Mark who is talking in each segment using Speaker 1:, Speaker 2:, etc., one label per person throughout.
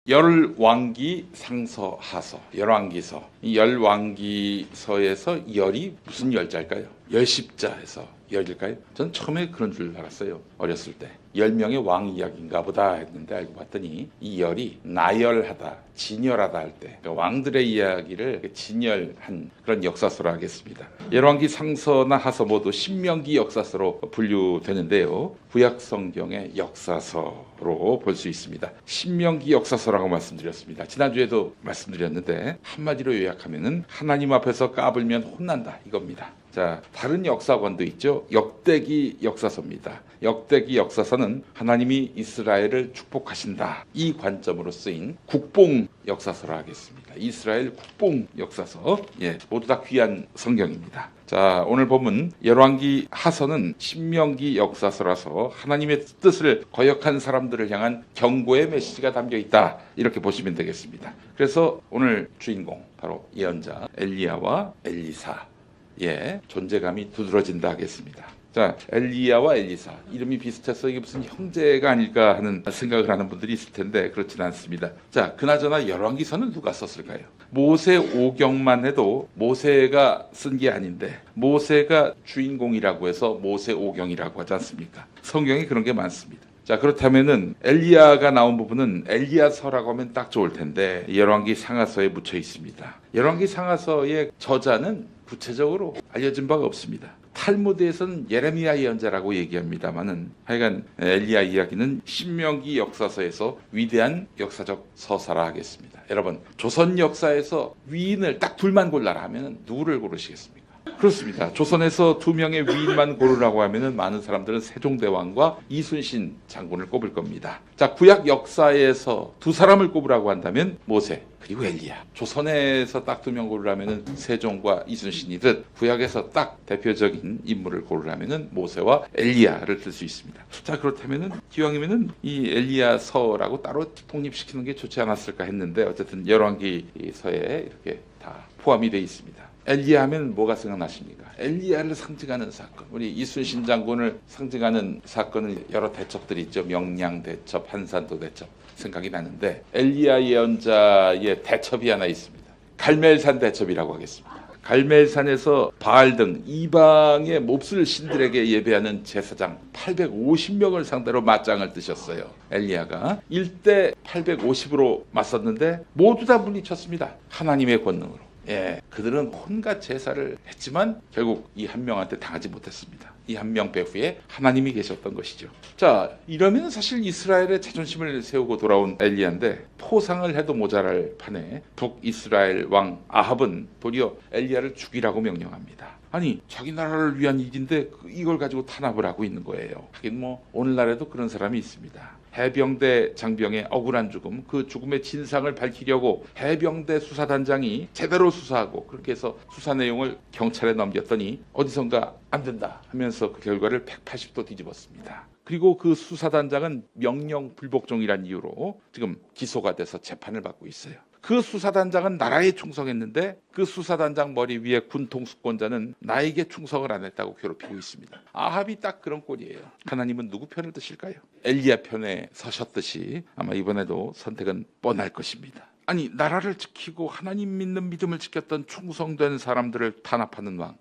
Speaker 1: 열왕기 상서 하서, 열왕기서. 이 열왕기서에서 열이 무슨 열자일까요? 열십자에서 열일까요? 전 처음에 그런 줄 알았어요. 어렸을 때 10명의 왕 이야기인가 보다 했는데 알고 봤더니 이 열이 나열하다, 진열하다 할 때 왕들의 이야기를 진열한 그런 역사서라 하겠습니다. 열왕기 상서나 하서 모두 신명기 역사서로 분류되는데요. 구약 성경의 역사서로 볼 수 있습니다. 신명기 역사서라고 말씀드렸습니다. 지난주에도 말씀드렸는데 한마디로 요약하면은 하나님 앞에서 까불면 혼난다 이겁니다. 자, 다른 역사관도 있죠. 역대기 역사서입니다. 역대기 역사서는 하나님이 이스라엘을 축복하신다 이 관점으로 쓰인 국뽕 역사서라 하겠습니다. 이스라엘 국뽕 역사서, 모두 다 귀한 성경입니다. 자, 오늘 본문 열왕기 하서는 신명기 역사서라서 하나님의 뜻을 거역한 사람들을 향한 경고의 메시지가 담겨 있다 이렇게 보시면 되겠습니다. 그래서 오늘 주인공 바로 예언자 엘리야와 엘리사 존재감이 두드러진다 하겠습니다. 자, 엘리야와 엘리사 이름이 비슷해서 이게 무슨 형제가 아닐까 하는 생각을 하는 분들이 있을 텐데 그렇지는 않습니다. 자, 그나저나 열왕기서는 누가 썼을까요? 모세 오경만 해도 모세가 쓴 게 아닌데 모세가 주인공이라고 해서 모세 오경이라고 하지 않습니까? 성경에 그런 게 많습니다. 자, 그렇다면은 엘리야가 나온 부분은 엘리야서라고 하면 딱 좋을 텐데 열왕기 상하서에 묻혀 있습니다. 열왕기 상하서의 저자는 구체적으로 알려진 바가 없습니다. 탈무드에서는 예레미야 예언자라고 얘기합니다만은 하여간 엘리야 이야기는 신명기 역사서에서 위대한 역사적 서사라 하겠습니다. 여러분, 조선 역사에서 위인을 딱 둘만 골라라 하면 누구를 고르시겠습니까? 그렇습니다. 조선에서 2명의 위인만 고르라고 하면은 많은 사람들은 세종대왕과 이순신 장군을 꼽을 겁니다. 자, 구약 역사에서 2사람을 꼽으라고 한다면 모세 그리고 엘리야. 조선에서 딱 2명 고르라면은 세종과 이순신이듯 구약에서 딱 대표적인 인물을 고르라면은 모세와 엘리야를 들 수 있습니다. 자, 그렇다면은 기왕이면은 이 엘리야서라고 따로 독립시키는 게 좋지 않았을까 했는데 어쨌든 열왕기서에 이렇게 다 포함이 되어 있습니다. 엘리야 하면 뭐가 생각나십니까? 엘리야를 상징하는 사건. 우리 이순신 장군을 상징하는 사건은 여러 대첩들이 있죠. 명량 대첩, 한산도 대첩 생각이 나는데 엘리야 예언자의 대첩이 하나 있습니다. 갈멜산 대첩이라고 하겠습니다. 갈멜산에서 바알 등 이방의 몹쓸 신들에게 예배하는 제사장 850명을 상대로 맞짱을 뜨셨어요. 엘리야가 1대 850으로 맞섰는데 모두 다 물리쳤습니다. 하나님의 권능으로. 그들은 온갖 제사를 했지만 결국 이 한 명한테 당하지 못했습니다. 이 한 명 배후에 하나님이 계셨던 것이죠. 자, 이러면 사실 이스라엘의 자존심을 세우고 돌아온 엘리야인데 포상을 해도 모자랄 판에 북이스라엘 왕 아합은 도리어 엘리야를 죽이라고 명령합니다. 아니, 자기 나라를 위한 일인데 이걸 가지고 탄압을 하고 있는 거예요. 하긴 오늘날에도 그런 사람이 있습니다. 해병대 장병의 억울한 죽음, 그 죽음의 진상을 밝히려고 해병대 수사단장이 제대로 수사하고 그렇게 해서 수사 내용을 경찰에 넘겼더니 어디선가 안 된다 하면서 그 결과를 180도 뒤집었습니다. 그리고 그 수사단장은 명령 불복종이란 이유로 지금 기소가 돼서 재판을 받고 있어요. 그 수사단장은 나라에 충성했는데 그 수사단장 머리 위에 군통수권자는 나에게 충성을 안 했다고 괴롭히고 있습니다. 아합이 딱 그런 꼴이에요. 하나님은 누구 편을 드실까요? 엘리야 편에 서셨듯이 아마 이번에도 선택은 뻔할 것입니다. 아니, 나라를 지키고 하나님 믿는 믿음을 지켰던 충성된 사람들을 탄압하는 왕,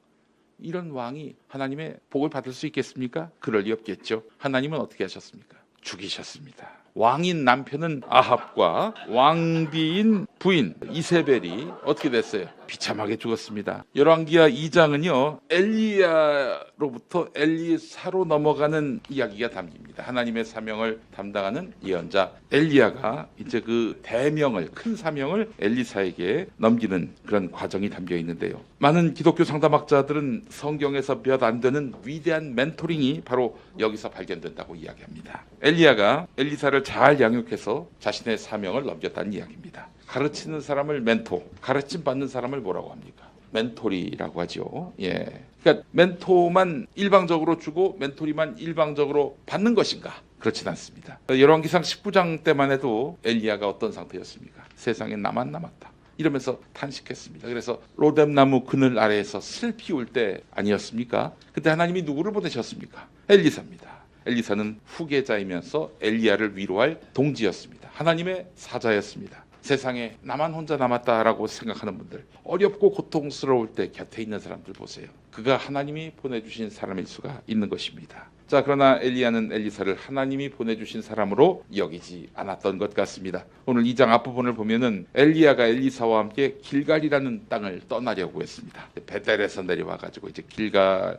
Speaker 1: 이런 왕이 하나님의 복을 받을 수 있겠습니까? 그럴 리 없겠죠. 하나님은 어떻게 하셨습니까? 죽이셨습니다. 왕인 남편은 아합과 왕비인 부인 이세벨이 어떻게 됐어요? 비참하게 죽었습니다. 열왕기하 2장은요 엘리야로부터 엘리사로 넘어가는 이야기가 담깁니다. 하나님의 사명을 담당하는 예언자 엘리야가 이제 그 대명을, 큰 사명을 엘리사에게 넘기는 그런 과정이 담겨 있는데요. 많은 기독교 상담학자들은 성경에서 몇 안 되는 위대한 멘토링이 바로 여기서 발견된다고 이야기합니다. 엘리야가 엘리사를 잘 양육해서 자신의 사명을 넘겼다는 이야기입니다. 가르치는 사람을 멘토, 가르침 받는 사람을 뭐라고 합니까? 멘토리라고 하죠. 그러니까 멘토만 일방적으로 주고 멘토리만 일방적으로 받는 것인가? 그렇진 않습니다. 열왕기상 19장 때만 해도 엘리야가 어떤 상태였습니까? 세상에 나만 남았다 이러면서 탄식했습니다. 그래서 로뎀나무 그늘 아래에서 슬피 울 때 아니었습니까? 그때 하나님이 누구를 보내셨습니까? 엘리사입니다. 엘리사는 후계자이면서 엘리야를 위로할 동지였습니다. 하나님의 사자였습니다. 세상에 나만 혼자 남았다라고 생각하는 분들, 어렵고 고통스러울 때 곁에 있는 사람들 보세요. 그가 하나님이 보내주신 사람일 수가 있는 것입니다. 자, 그러나 엘리야는 엘리사를 하나님이 보내주신 사람으로 여기지 않았던 것 같습니다. 오늘 2장 앞부분을 보면은 엘리야가 엘리사와 함께 길갈이라는 땅을 떠나려고 했습니다. 베델에서 내려와 가지고 이제 길갈을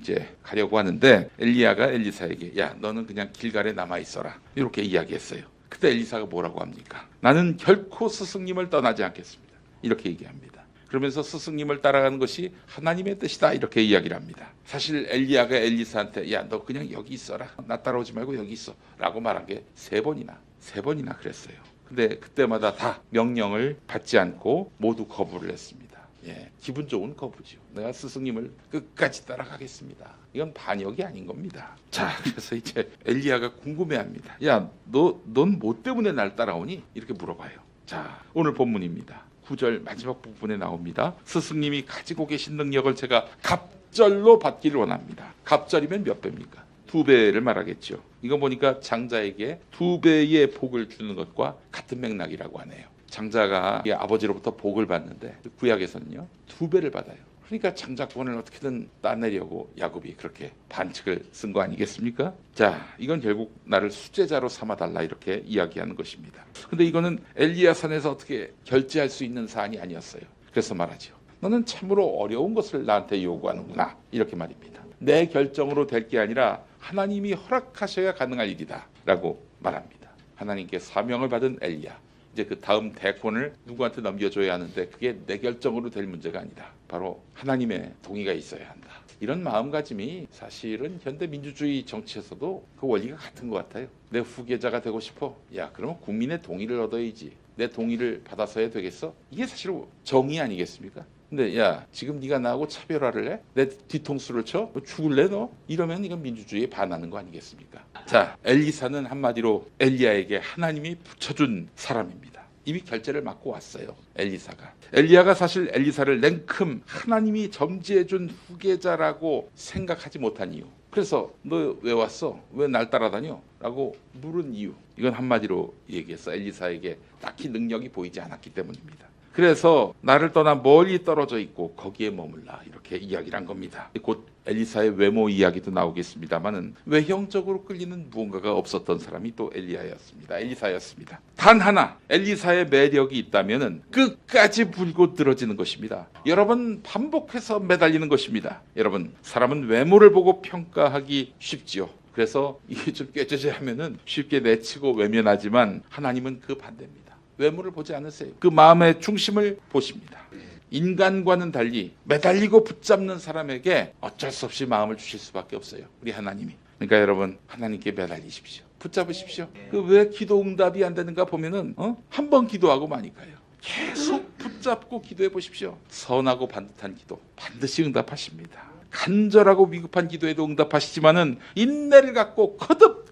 Speaker 1: 이제 가려고 하는데, 엘리야가 엘리사에게 야, 너는 그냥 길갈에 남아 있어라, 이렇게 이야기했어요. 그때 엘리사가 뭐라고 합니까? 나는 결코 스승님을 떠나지 않겠습니다, 이렇게 얘기합니다. 그러면서 스승님을 따라가는 것이 하나님의 뜻이다, 이렇게 이야기를 합니다. 사실 엘리야가 엘리사한테 야, 너 그냥 여기 있어라, 나 따라오지 말고 여기 있어 라고 말한 게 세 번이나 그랬어요. 근데 그때마다 다 명령을 받지 않고 모두 거부를 했습니다. 기분 좋은 거부죠. 내가 스승님을 끝까지 따라가겠습니다. 이건 반역이 아닌 겁니다. 자, 그래서 이제 엘리야가 궁금해합니다. 야, 넌 뭐 때문에 날 따라오니? 이렇게 물어봐요. 자, 오늘 본문입니다. 9절 마지막 부분에 나옵니다. 스승님이 가지고 계신 능력을 제가 갑절로 받기를 원합니다. 갑절이면 몇 배입니까? 2배를 말하겠죠. 이거 보니까 장자에게 2배의 복을 주는 것과 같은 맥락이라고 하네요. 장자가 아버지로부터 복을 받는데 구약에서는요 2배를 받아요. 그러니까 장자권을 어떻게든 따내려고 야곱이 그렇게 반칙을 쓴 거 아니겠습니까? 자, 이건 결국 나를 수제자로 삼아달라, 이렇게 이야기하는 것입니다. 근데 이거는 엘리야산에서 어떻게 결제할 수 있는 사안이 아니었어요. 그래서 말하죠. 너는 참으로 어려운 것을 나한테 요구하는구나, 이렇게 말입니다. 내 결정으로 될 게 아니라 하나님이 허락하셔야 가능할 일이다 라고 말합니다. 하나님께 사명을 받은 엘리야, 이제 그 다음 대권을 누구한테 넘겨줘야 하는데 그게 내 결정으로 될 문제가 아니다. 바로 하나님의 동의가 있어야 한다. 이런 마음가짐이 사실은 현대 민주주의 정치에서도 그 원리가 같은 것 같아요. 내 후계자가 되고 싶어? 야, 그러면 국민의 동의를 얻어야지. 내 동의를 받아서야 되겠어? 이게 사실 정의 아니겠습니까? 근데 야, 지금 네가 나하고 차별화를 해? 내 뒤통수를 쳐? 너 죽을래 너? 이러면 이건 민주주의에 반하는 거 아니겠습니까? 자, 엘리사는 한마디로 엘리야에게 하나님이 붙여준 사람입니다. 이미 결제를 맡고 왔어요, 엘리사가. 엘리야가 사실 엘리사를 냉큼 하나님이 점지해준 후계자라고 생각하지 못한 이유, 그래서 너 왜 왔어? 왜 날 따라다녀? 라고 물은 이유, 이건 한마디로 얘기해서 엘리사에게 딱히 능력이 보이지 않았기 때문입니다. 그래서 나를 떠나 멀리 떨어져 있고 거기에 머물라, 이렇게 이야기를 한 겁니다. 곧 엘리사의 외모 이야기도 나오겠습니다만은 외형적으로 끌리는 무언가가 없었던 사람이 또 엘리사였습니다. 단 하나 엘리사의 매력이 있다면은 끝까지 물고 늘어지는 것입니다. 여러 번 반복해서 매달리는 것입니다. 여러분, 사람은 외모를 보고 평가하기 쉽지요. 그래서 이게 좀 꾀죄죄하면은 쉽게 내치고 외면하지만 하나님은 그 반대입니다. 외모를 보지 않으세요. 그 마음의 중심을 보십니다. 인간과는 달리 매달리고 붙잡는 사람에게 어쩔 수 없이 마음을 주실 수밖에 없어요, 우리 하나님이. 그러니까 여러분, 하나님께 매달리십시오. 붙잡으십시오. 그 왜 기도 응답이 안 되는가 보면은 한 번 기도하고 많이 가요. 계속 붙잡고 기도해 보십시오. 선하고 반듯한 기도 반드시 응답하십니다. 간절하고 위급한 기도에도 응답하시지만은 인내를 갖고 거듭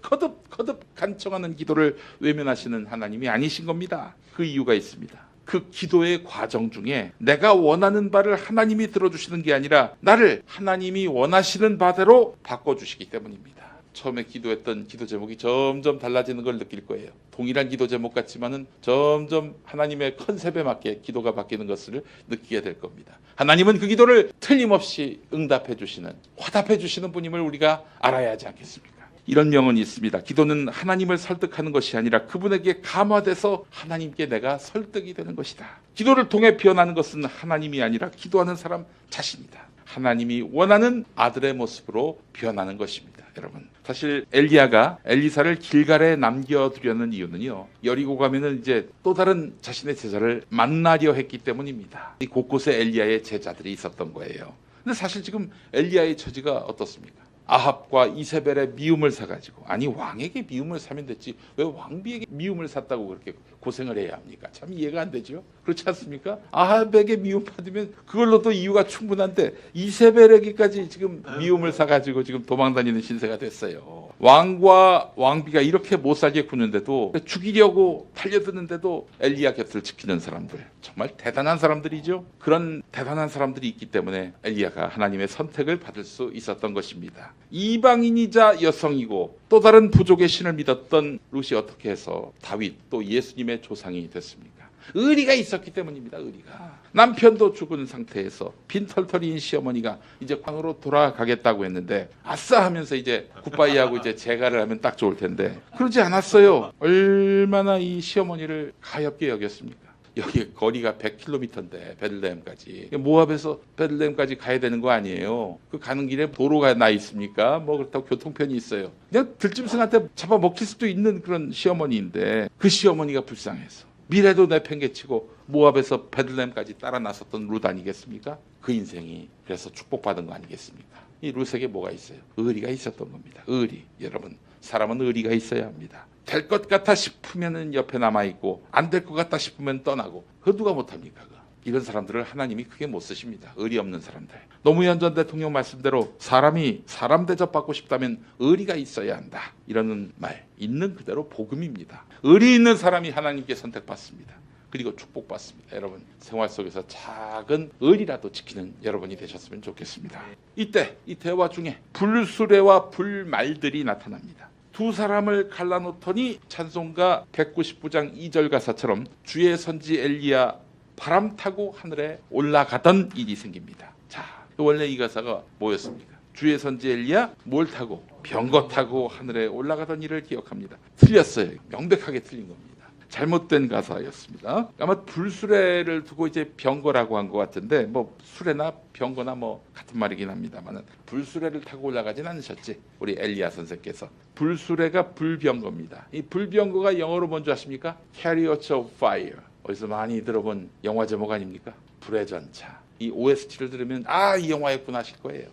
Speaker 1: 간청하는 기도를 외면하시는 하나님이 아니신 겁니다. 그 이유가 있습니다. 그 기도의 과정 중에 내가 원하는 바를 하나님이 들어주시는 게 아니라 나를 하나님이 원하시는 바대로 바꿔주시기 때문입니다. 처음에 기도했던 기도 제목이 점점 달라지는 걸 느낄 거예요. 동일한 기도 제목 같지만은 점점 하나님의 컨셉에 맞게 기도가 바뀌는 것을 느끼게 될 겁니다. 하나님은 그 기도를 틀림없이 응답해 주시는, 화답해 주시는 분임을 우리가 알아야 하지 않겠습니까? 이런 명언이 있습니다. 기도는 하나님을 설득하는 것이 아니라 그분에게 감화돼서 하나님께 내가 설득이 되는 것이다. 기도를 통해 피어나는 것은 하나님이 아니라 기도하는 사람 자신이다. 하나님이 원하는 아들의 모습으로 변하는 것입니다. 여러분, 사실 엘리야가 엘리사를 길갈에 남겨두려는 이유는요, 여리고 가면은 이제 또 다른 자신의 제자를 만나려 했기 때문입니다. 이 곳곳에 엘리야의 제자들이 있었던 거예요. 근데 사실 지금 엘리야의 처지가 어떻습니까? 아합과 이세벨의 미움을 사가지고, 아니 왕에게 미움을 사면 됐지 왜 왕비에게 미움을 샀다고 그렇게 고생을 해야 합니까? 참 이해가 안 되죠. 그렇지 않습니까? 아합에게 미움 받으면 그걸로도 이유가 충분한데 이세벨에게까지 지금 미움을 사가지고 지금 도망다니는 신세가 됐어요. 왕과 왕비가 이렇게 못 살게 구는데도 죽이려고 달려드는데도 엘리야 곁을 지키는 사람들, 정말 대단한 사람들이죠. 그런 대단한 사람들이 있기 때문에 엘리야가 하나님의 선택을 받을 수 있었던 것입니다. 이방인이자 여성이고 또 다른 부족의 신을 믿었던 룻이 어떻게 해서 다윗 또 예수님의 조상이 됐습니까? 의리가 있었기 때문입니다. 의리가. 남편도 죽은 상태에서 빈털터리인 시어머니가 이제 광으로 돌아가겠다고 했는데 아싸 하면서 이제 굿바이하고 이제 재가를 하면 딱 좋을 텐데 그러지 않았어요. 얼마나 이 시어머니를 가엾게 여겼습니까? 여기 거리가 100km인데 베들레헴까지, 모압에서 베들레헴까지 가야 되는 거 아니에요. 그 가는 길에 도로가 나 있습니까? 뭐 그렇다고 교통편이 있어요. 그냥 들짐승한테 잡아먹힐 수도 있는 그런 시어머니인데 그 시어머니가 불쌍해서 미래도 내팽개치고 모압에서 베들레헴까지 따라 나섰던 룻 아니겠습니까? 그 인생이 그래서 축복받은 거 아니겠습니까? 이 룻에게 뭐가 있어요? 의리가 있었던 겁니다. 의리. 여러분, 사람은 의리가 있어야 합니다. 될 것 같아 싶으면 옆에 남아있고 안 될 것 같다 싶으면 떠나고, 그거 누가 못합니까? 이런 사람들을 하나님이 크게 못 쓰십니다. 의리 없는 사람들. 노무현 전 대통령 말씀대로 사람이 사람 대접받고 싶다면 의리가 있어야 한다, 이러는 말 있는 그대로 복음입니다. 의리 있는 사람이 하나님께 선택받습니다. 그리고 축복받습니다. 여러분, 생활 속에서 작은 의리라도 지키는 여러분이 되셨으면 좋겠습니다. 이때 이 대화 중에 불수레와 불말들이 나타납니다. 두 사람을 갈라놓더니 찬송가 199장 2절 가사처럼 주의 선지 엘리야 바람 타고 하늘에 올라가던 일이 생깁니다. 자, 원래 이 가사가 뭐였습니까? 주의 선지 엘리야 뭘 타고? 병거 타고 하늘에 올라가던 일을 기억합니다. 틀렸어요. 명백하게 틀린 겁니다. 잘못된 가사였습니다. 아마 불수레를 두고 이제 병거라고 한 것 같은데, 뭐 수레나 병거나 뭐 같은 말이긴 합니다만은 불수레를 타고 올라가진 않으셨지, 우리 엘리야 선생께서. 불수레가 불병거입니다. 이 불병거가 영어로 뭔지 아십니까? Chariots of Fire. 어디서 많이 들어본 영화 제목 아닙니까? 불의 전차. 이 OST를 들으면 이 영화였구나 하실 거예요.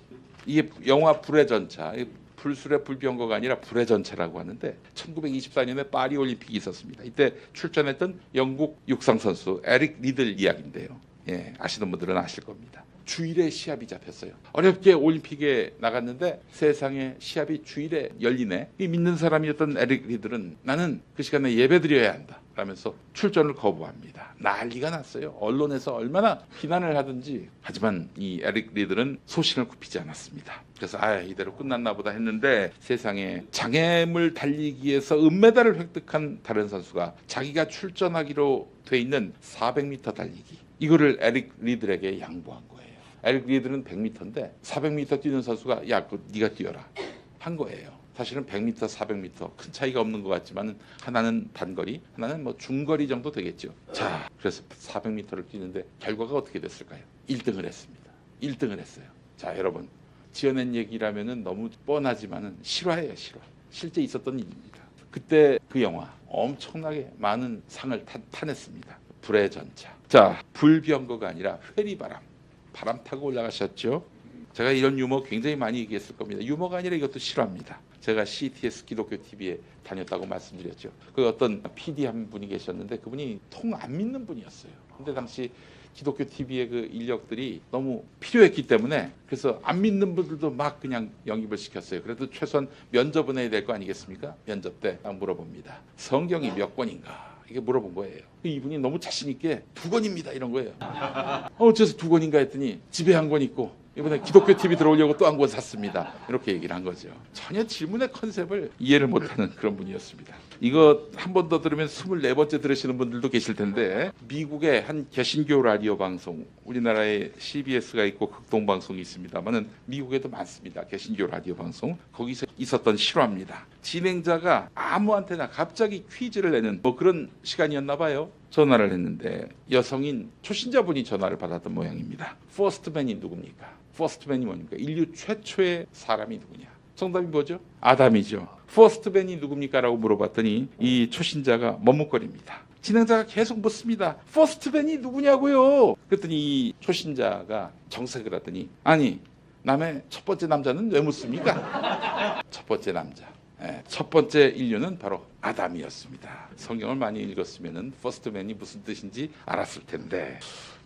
Speaker 1: 이게 영화 불의 전차. 불수레 불병거가 아니라 불의 전차라고 하는데 1924년에 파리 올림픽이 있었습니다. 이때 출전했던 영국 육상 선수 에릭 리들 이야기인데요. 예, 아시는 분들은 아실 겁니다. 주일에 시합이 잡혔어요. 어렵게 올림픽에 나갔는데 세상에 시합이 주일에 열리네. 이 믿는 사람이었던 에릭 리들은 나는 그 시간에 예배드려야 한다 라면서 출전을 거부합니다. 난리가 났어요. 언론에서 얼마나 비난을 하든지. 하지만 이 에릭 리들은 소신을 굽히지 않았습니다. 그래서 이대로 끝났나 보다 했는데 세상에 장애물 달리기에서 은메달을 획득한 다른 선수가 자기가 출전하기로 돼 있는 400m 달리기, 이거를 에릭 리들에게 양보한 거예요. 에릭 리들은 100m인데 400m 뛰는 선수가 네가 뛰어라 한 거예요. 사실은 100m, 400m 큰 차이가 없는 것 같지만 하나는 단거리, 하나는 뭐 중거리 정도 되겠죠. 자, 그래서 400m를 뛰는데 결과가 어떻게 됐을까요? 1등을 했습니다. 1등을 했어요. 자, 여러분, 지어낸 얘기라면은 너무 뻔하지만은 실화예요, 실화. 실제 있었던 일입니다. 그때 그 영화 엄청나게 많은 상을 타냈습니다. 불의 전차. 자, 불병거가 아니라 회리바람. 바람 타고 올라가셨죠? 제가 이런 유머 굉장히 많이 얘기했을 겁니다. 유머가 아니라 이것도 실화입니다. 제가 CTS 기독교 TV에 다녔다고 말씀드렸죠. 그 어떤 PD 한 분이 계셨는데 그분이 통 안 믿는 분이었어요. 근데 당시 기독교 TV의 그 인력들이 너무 필요했기 때문에 그래서 안 믿는 분들도 막 그냥 영입을 시켰어요. 그래도 최소한 면접은 해야 될 거 아니겠습니까? 면접 때 물어봅니다. 성경이 몇 권인가? 이게 물어본 거예요. 이분이 너무 자신 있게 2권입니다 이런 거예요. 어째서 2권인가 했더니 집에 한 권 있고 이번에 기독교 TV 들어오려고 또 한 권 샀습니다. 이렇게 얘기를 한 거죠. 전혀 질문의 컨셉을 이해를 못하는 그런 분이었습니다. 이거 한 번 더 들으면 24번째 들으시는 분들도 계실 텐데, 미국의 한 개신교 라디오 방송, 우리나라에 CBS가 있고 극동방송이 있습니다만은 미국에도 많습니다. 개신교 라디오 방송. 거기서 있었던 실화입니다. 진행자가 아무한테나 갑자기 퀴즈를 내는 뭐 그런 시간이었나 봐요. 전화를 했는데 여성인 초신자분이 전화를 받았던 모양입니다. 퍼스트맨이 누굽니까? 퍼스트맨이 뭡니까? 인류 최초의 사람이 누구냐? 정답이 뭐죠? 아담이죠. 퍼스트맨이 누굽니까? 라고 물어봤더니 이 초신자가 머뭇거립니다. 진행자가 계속 묻습니다. 퍼스트맨이 누구냐고요? 그랬더니 이 초신자가 정색을 하더니 아니, 남의 첫 번째 남자는 왜 묻습니까? 첫 번째 남자. 첫 번째 인류는 바로 아담이었습니다. 성경을 많이 읽었으면 퍼스트맨이 무슨 뜻인지 알았을 텐데,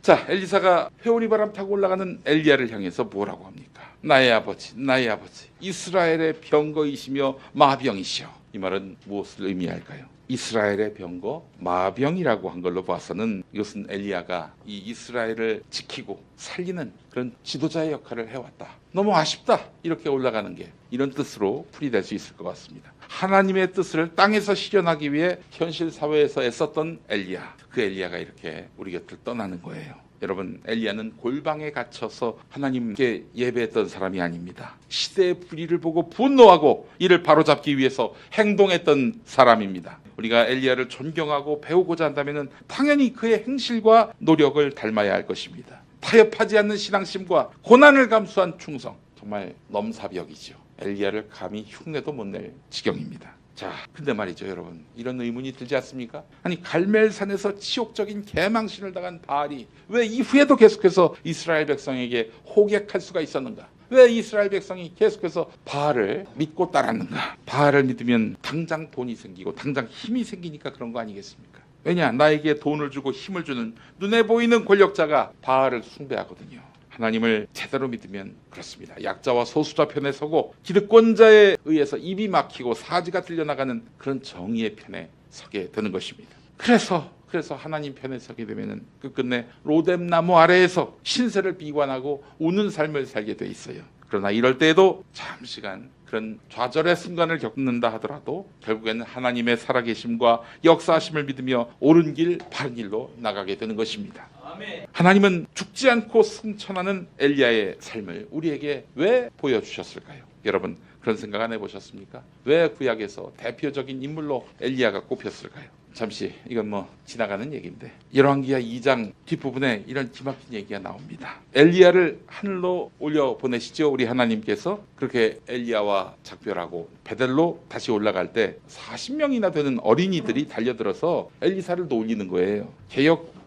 Speaker 1: 자, 엘리사가 회오리 바람 타고 올라가는 엘리야를 향해서 뭐라고 합니까? 나의 아버지, 나의 아버지, 이스라엘의 병거이시며 마병이시여. 이 말은 무엇을 의미할까요? 이스라엘의 병거 마병이라고 한 걸로 봐서는 이것은 엘리야가 이 이스라엘을 지키고 살리는 그런 지도자의 역할을 해왔다. 너무 아쉽다. 이렇게 올라가는 게 이런 뜻으로 풀이될 수 있을 것 같습니다. 하나님의 뜻을 땅에서 실현하기 위해 현실 사회에서 애썼던 엘리야. 그 엘리야가 이렇게 우리 곁을 떠나는 거예요. 여러분, 엘리야는 골방에 갇혀서 하나님께 예배했던 사람이 아닙니다. 시대의 불의를 보고 분노하고 이를 바로잡기 위해서 행동했던 사람입니다. 우리가 엘리야를 존경하고 배우고자 한다면 당연히 그의 행실과 노력을 닮아야 할 것입니다. 타협하지 않는 신앙심과 고난을 감수한 충성, 정말 넘사벽이죠. 엘리야를 감히 흉내도 못 낼 지경입니다. 자, 근데 말이죠, 여러분, 이런 의문이 들지 않습니까? 아니, 갈멜산에서 치욕적인 개망신을 당한 바알이 왜 이후에도 계속해서 이스라엘 백성에게 호객할 수가 있었는가? 왜 이스라엘 백성이 계속해서 바알을 믿고 따랐는가? 바알을 믿으면 당장 돈이 생기고 당장 힘이 생기니까 그런 거 아니겠습니까? 왜냐? 나에게 돈을 주고 힘을 주는 눈에 보이는 권력자가 바알을 숭배하거든요. 하나님을 제대로 믿으면 그렇습니다. 약자와 소수자 편에 서고 기득권자에 의해서 입이 막히고 사지가 들려나가는 그런 정의의 편에 서게 되는 것입니다. 그래서 하나님 편에 서게 되면 끝끝내 로뎀나무 아래에서 신세를 비관하고 우는 삶을 살게 돼 있어요. 그러나 이럴 때에도 잠시간 그런 좌절의 순간을 겪는다 하더라도 결국에는 하나님의 살아계심과 역사하심을 믿으며 옳은 길, 바른 길로 나가게 되는 것입니다. 하나님은 죽지 않고 승천하는 엘리야의 삶을 우리에게 왜 보여주셨을까요? 여러분, 그런 생각 안 해보셨습니까? 왜 구약에서 대표적인 인물로 엘리야가 꼽혔을까요? 잠시 이건 지나가는 얘기인데 열왕기하 2장 뒷부분에 이런 기막힌 얘기가 나옵니다. 엘리야를 하늘로 올려 보내시죠. 우리 하나님께서 그렇게 엘리야와 작별하고 베델로 다시 올라갈 때 40명이나 되는 어린이들이 달려들어서 엘리사를 놀리는 거예요.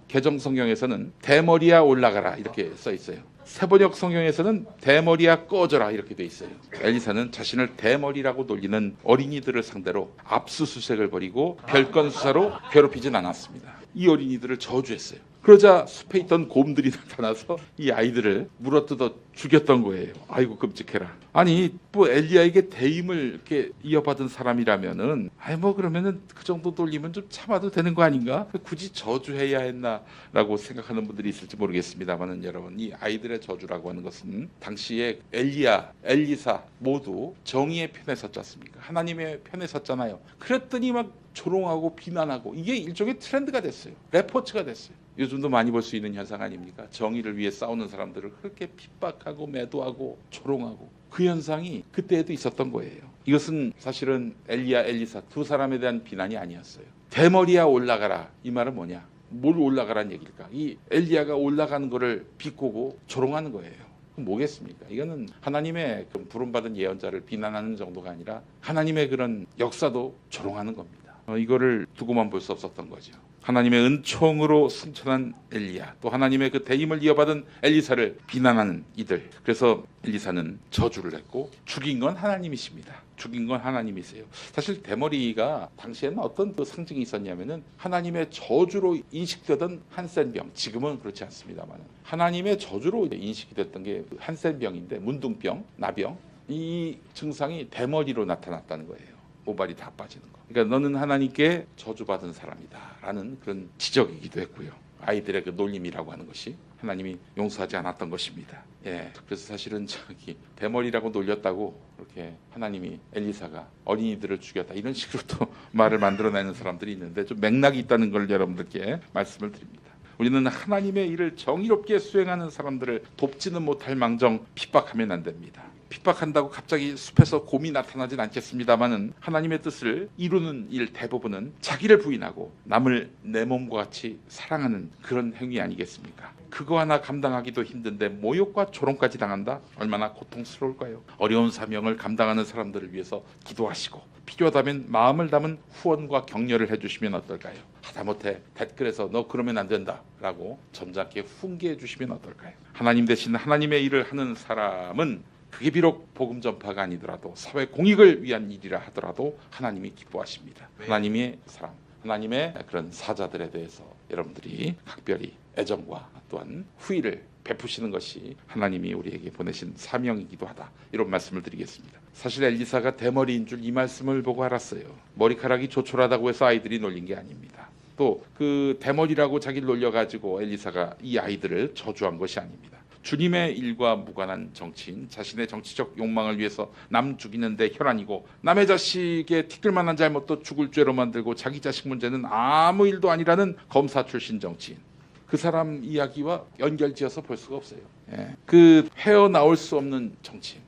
Speaker 1: 개정 성경에서는 대머리야 올라가라 이렇게 써 있어요. 세번역 성경에서는 대머리야 꺼져라 이렇게 돼 있어요. 엘리사는 자신을 대머리라고 놀리는 어린이들을 상대로 압수수색을 벌이고 별건 수사로 괴롭히진 않았습니다. 이 어린이들을 저주했어요. 그러자 숲에 있던 곰들이 나타나서 이 아이들을 물어뜯어 죽였던 거예요. 아이고 끔찍해라. 아니 엘리야에게 대임을 이렇게 이어받은 사람이라면은 그러면은 그 정도 놀리면 좀 참아도 되는 거 아닌가? 굳이 저주해야 했나라고 생각하는 분들이 있을지 모르겠습니다만은 여러분, 이 아이들의 저주라고 하는 것은 당시에 엘리야, 엘리사 모두 정의의 편에 섰지 않습니까? 하나님의 편에 섰잖아요. 그랬더니 막 조롱하고 비난하고 이게 일종의 트렌드가 됐어요. 레포츠가 됐어요. 요즘도 많이 볼 수 있는 현상 아닙니까? 정의를 위해 싸우는 사람들을 그렇게 핍박하고 매도하고 조롱하고 그 현상이 그때에도 있었던 거예요. 이것은 사실은 엘리야, 엘리사 두 사람에 대한 비난이 아니었어요. 대머리야 올라가라. 이 말은 뭐냐? 뭘 올라가라는 얘기일까? 이 엘리야가 올라가는 거를 비꼬고 조롱하는 거예요. 그럼 뭐겠습니까? 이거는 하나님의 부름받은 예언자를 비난하는 정도가 아니라 하나님의 그런 역사도 조롱하는 겁니다. 이거를 두고만 볼 수 없었던 거죠. 하나님의 은총으로 승천한 엘리야, 또 하나님의 그 대임을 이어받은 엘리사를 비난하는 이들. 그래서 엘리사는 저주를 했고 죽인 건 하나님이십니다. 죽인 건 하나님이세요. 사실 대머리가 당시에는 어떤 그 상징이 있었냐면은 하나님의 저주로 인식되던 한센병, 지금은 그렇지 않습니다만 하나님의 저주로 인식이 됐던 게 한센병인데, 문둥병, 나병, 이 증상이 대머리로 나타났다는 거예요. 모발이 다 빠지는 거. 그러니까 너는 하나님께 저주받은 사람이다 라는 그런 지적이기도 했고요. 아이들의 그 놀림이라고 하는 것이 하나님이 용서하지 않았던 것입니다. 그래서 사실은 대머리라고 놀렸다고 그렇게 하나님이 엘리사가 어린이들을 죽였다 이런 식으로 또 말을 만들어내는 사람들이 있는데 좀 맥락이 있다는 걸 여러분들께 말씀을 드립니다. 우리는 하나님의 일을 정의롭게 수행하는 사람들을 돕지는 못할 망정 핍박하면 안 됩니다. 핍박한다고 갑자기 숲에서 곰이 나타나진 않겠습니다만은 하나님의 뜻을 이루는 일 대부분은 자기를 부인하고 남을 내 몸과 같이 사랑하는 그런 행위 아니겠습니까? 그거 하나 감당하기도 힘든데 모욕과 조롱까지 당한다? 얼마나 고통스러울까요? 어려운 사명을 감당하는 사람들을 위해서 기도하시고 필요하다면 마음을 담은 후원과 격려를 해주시면 어떨까요? 하다못해 댓글에서 너 그러면 안 된다 라고 점잖게 훈계해 주시면 어떨까요? 하나님 대신 하나님의 일을 하는 사람은 그게 비록 복음 전파가 아니더라도 사회 공익을 위한 일이라 하더라도 하나님이 기뻐하십니다. 하나님의 사람, 하나님의 그런 사자들에 대해서 여러분들이 각별히 애정과 또한 후의를 베푸시는 것이 하나님이 우리에게 보내신 사명이기도 하다. 이런 말씀을 드리겠습니다. 사실 엘리사가 대머리인 줄 이 말씀을 보고 알았어요. 머리카락이 조촐하다고 해서 아이들이 놀린 게 아닙니다. 또 그 대머리라고 자기를 놀려가지고 엘리사가 이 아이들을 저주한 것이 아닙니다. 주님의 일과 무관한 정치인, 자신의 정치적 욕망을 위해서 남 죽이는데 혈안이고 남의 자식의 티끌만한 잘못도 죽을 죄로 만들고 자기 자식 문제는 아무 일도 아니라는 검사 출신 정치인, 그 사람 이야기와 연결지어서 볼 수가 없어요. 그 헤어나올 수 없는 정치인,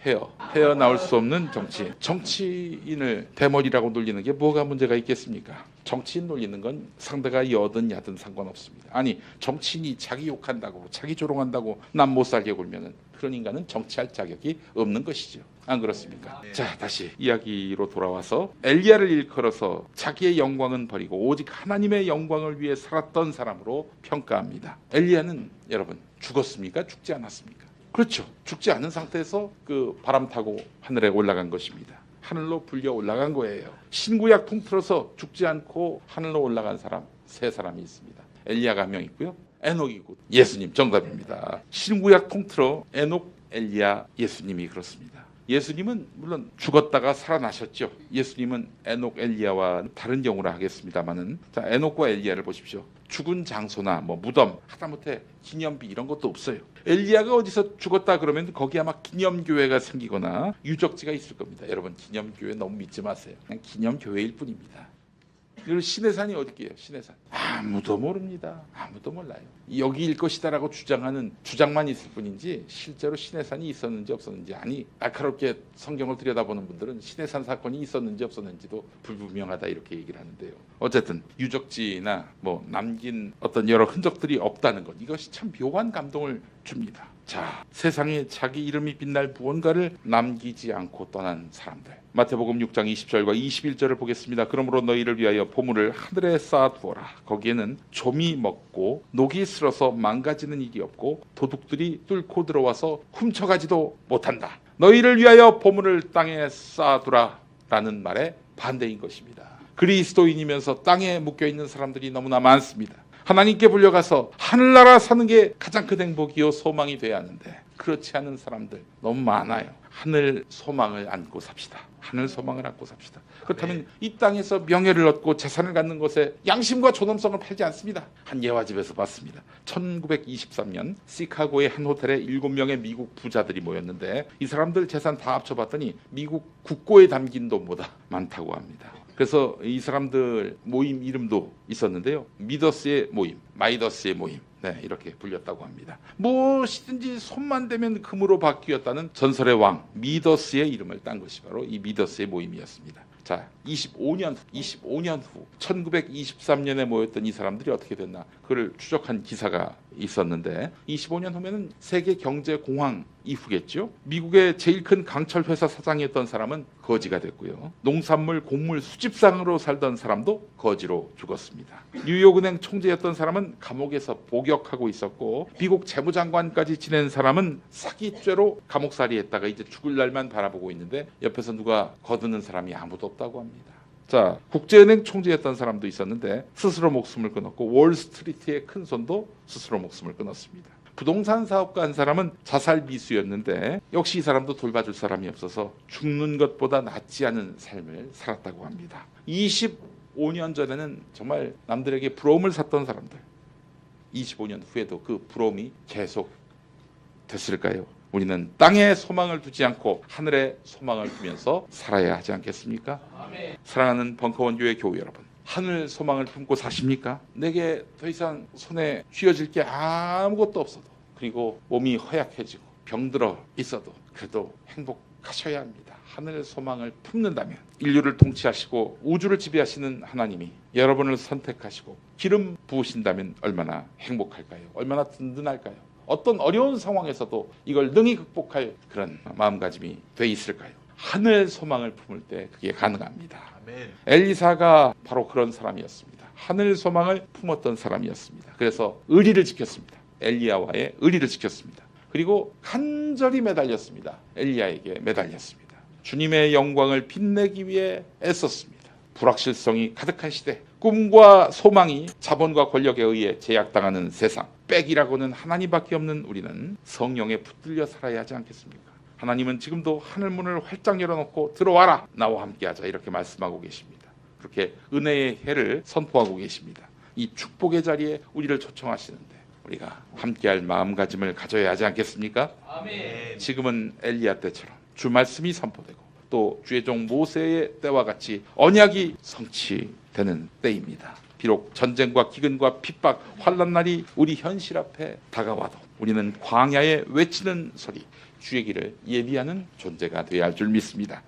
Speaker 1: 헤어나올 수 없는 정치인. 정치인을 대머리라고 놀리는 게 뭐가 문제가 있겠습니까? 정치인 놀리는 건 상대가 여든 야든 상관없습니다. 아니, 정치인이 자기 욕한다고 자기 조롱한다고 남 못 살게 굴면은 그런 인간은 정치할 자격이 없는 것이죠. 안 그렇습니까? 자, 다시 이야기로 돌아와서 엘리야를 일컬어서 자기의 영광은 버리고 오직 하나님의 영광을 위해 살았던 사람으로 평가합니다. 엘리야는 여러분 죽었습니까? 죽지 않았습니까? 그렇죠. 죽지 않은 상태에서 그 바람 타고 하늘에 올라간 것입니다. 하늘로 불려 올라간 거예요. 신구약 통틀어서 죽지 않고 하늘로 올라간 사람 세 사람이 있습니다. 엘리야가 한 명 있고요. 에녹이고 예수님, 정답입니다. 신구약 통틀어 에녹, 엘리야, 예수님이 그렇습니다. 예수님은 물론 죽었다가 살아나셨죠. 예수님은 에녹, 엘리야와 다른 경우라 하겠습니다만은, 자, 에녹과 엘리야를 보십시오. 죽은 장소나 뭐 무덤, 하다못해 기념비 이런 것도 없어요. 엘리야가 어디서 죽었다 그러면 거기 아마 기념교회가 생기거나 유적지가 있을 겁니다. 여러분, 기념교회 너무 믿지 마세요. 그냥 기념교회일 뿐입니다. 그리고 시내산이 어디게요? 시내산 아무도 모릅니다. 아무도 몰라요. 여기일 것이다라고 주장하는 주장만 있을 뿐인지 실제로 시내산이 있었는지 없었는지, 아니 날카롭게 성경을 들여다보는 분들은 시내산 사건이 있었는지 없었는지도 불분명하다 이렇게 얘기를 하는데요. 어쨌든 유적지나 뭐 남긴 어떤 여러 흔적들이 없다는 것, 이것이 참 묘한 감동을 줍니다. 자, 세상에 자기 이름이 빛날 무언가를 남기지 않고 떠난 사람들. 마태복음 6장 20절과 21절을 보겠습니다. 그러므로 너희를 위하여 보물을 하늘에 쌓아두어라. 거기에는 좀이 먹고 녹이 슬어서 망가지는 일이 없고 도둑들이 뚫고 들어와서 훔쳐가지도 못한다. 너희를 위하여 보물을 땅에 쌓아두라 라는 말의 반대인 것입니다. 그리스도인이면서 땅에 묶여있는 사람들이 너무나 많습니다. 하나님께 불려가서 하늘나라 사는 게 가장 큰 행복이요 소망이 돼야 하는데 그렇지 않은 사람들 너무 많아요. 하늘 소망을 안고 삽시다. 하늘 소망을 안고 삽시다. 그렇다면 이 땅에서 명예를 얻고 재산을 갖는 것에 양심과 존엄성을 팔지 않습니다. 한 예화집에서 봤습니다. 1923년 시카고의 한 호텔에 7명의 미국 부자들이 모였는데 이 사람들 재산 다 합쳐봤더니 미국 국고에 담긴 돈보다 많다고 합니다. 그래서 이 사람들 모임 이름도 있었는데요. 미더스의 모임, 마이더스의 모임, 이렇게 불렸다고 합니다. 무엇이든지 손만 대면 금으로 바뀌었다는 전설의 왕 미더스의 이름을 딴 것이 바로 이 미더스의 모임이었습니다. 자, 25년 후 1923년에 모였던 이 사람들이 어떻게 됐나, 그를 추적한 기사가 있었는데 25년 후면은 세계 경제 공황 이후겠죠. 미국의 제일 큰 강철 회사 사장이었던 사람은 거지가 됐고요. 농산물 곡물 수집상으로 살던 사람도 거지로 죽었습니다. 뉴욕은행 총재였던 사람은 감옥에서 복역하고 있었고 미국 재무장관까지 지낸 사람은 사기죄로 감옥살이 했다가 이제 죽을 날만 바라보고 있는데 옆에서 누가 거두는 사람이 아무도 없다고 합니다. 자, 국제은행 총재였던 사람도 있었는데 스스로 목숨을 끊었고 월스트리트의 큰 손도 스스로 목숨을 끊었습니다. 부동산 사업가 한 사람은 자살 미수였는데 역시 이 사람도 돌봐줄 사람이 없어서 죽는 것보다 낫지 않은 삶을 살았다고 합니다. 25년 전에는 정말 남들에게 부러움을 샀던 사람들, 25년 후에도 그 부러움이 계속 됐을까요? 우리는 땅에 소망을 두지 않고 하늘에 소망을 두면서 살아야 하지 않겠습니까? 아멘. 사랑하는 벙커원 교회 교우 여러분, 하늘 소망을 품고 사십니까? 내게 더 이상 손에 쥐어질 게 아무것도 없어도, 그리고 몸이 허약해지고 병들어 있어도 그래도 행복하셔야 합니다. 하늘 소망을 품는다면 인류를 통치하시고 우주를 지배하시는 하나님이 여러분을 선택하시고 기름 부으신다면 얼마나 행복할까요? 얼마나 든든할까요? 어떤 어려운 상황에서도 이걸 능히 극복할 그런 마음가짐이 돼 있을까요? 하늘 소망을 품을 때 그게 가능합니다. 아멘. 엘리사가 바로 그런 사람이었습니다. 하늘 소망을 품었던 사람이었습니다. 그래서 의리를 지켰습니다. 엘리야와의 의리를 지켰습니다. 그리고 간절히 매달렸습니다. 엘리야에게 매달렸습니다. 주님의 영광을 빛내기 위해 애썼습니다. 불확실성이 가득한 시대, 꿈과 소망이 자본과 권력에 의해 제약당하는 세상, 백이라고는 하나님밖에 없는 우리는 성령에 붙들려 살아야 하지 않겠습니까? 하나님은 지금도 하늘문을 활짝 열어놓고 들어와라, 나와 함께하자, 이렇게 말씀하고 계십니다. 그렇게 은혜의 해를 선포하고 계십니다. 이 축복의 자리에 우리를 초청하시는데 우리가 함께할 마음가짐을 가져야 하지 않겠습니까? 아멘. 지금은 엘리야 때처럼 주 말씀이 선포되고 또 주의 종 모세의 때와 같이 언약이 성취되는 때입니다. 비록 전쟁과 기근과 핍박, 환난 날이 우리 현실 앞에 다가와도 우리는 광야에 외치는 소리, 주의 길을 예비하는 존재가 되어야 할 줄 믿습니다.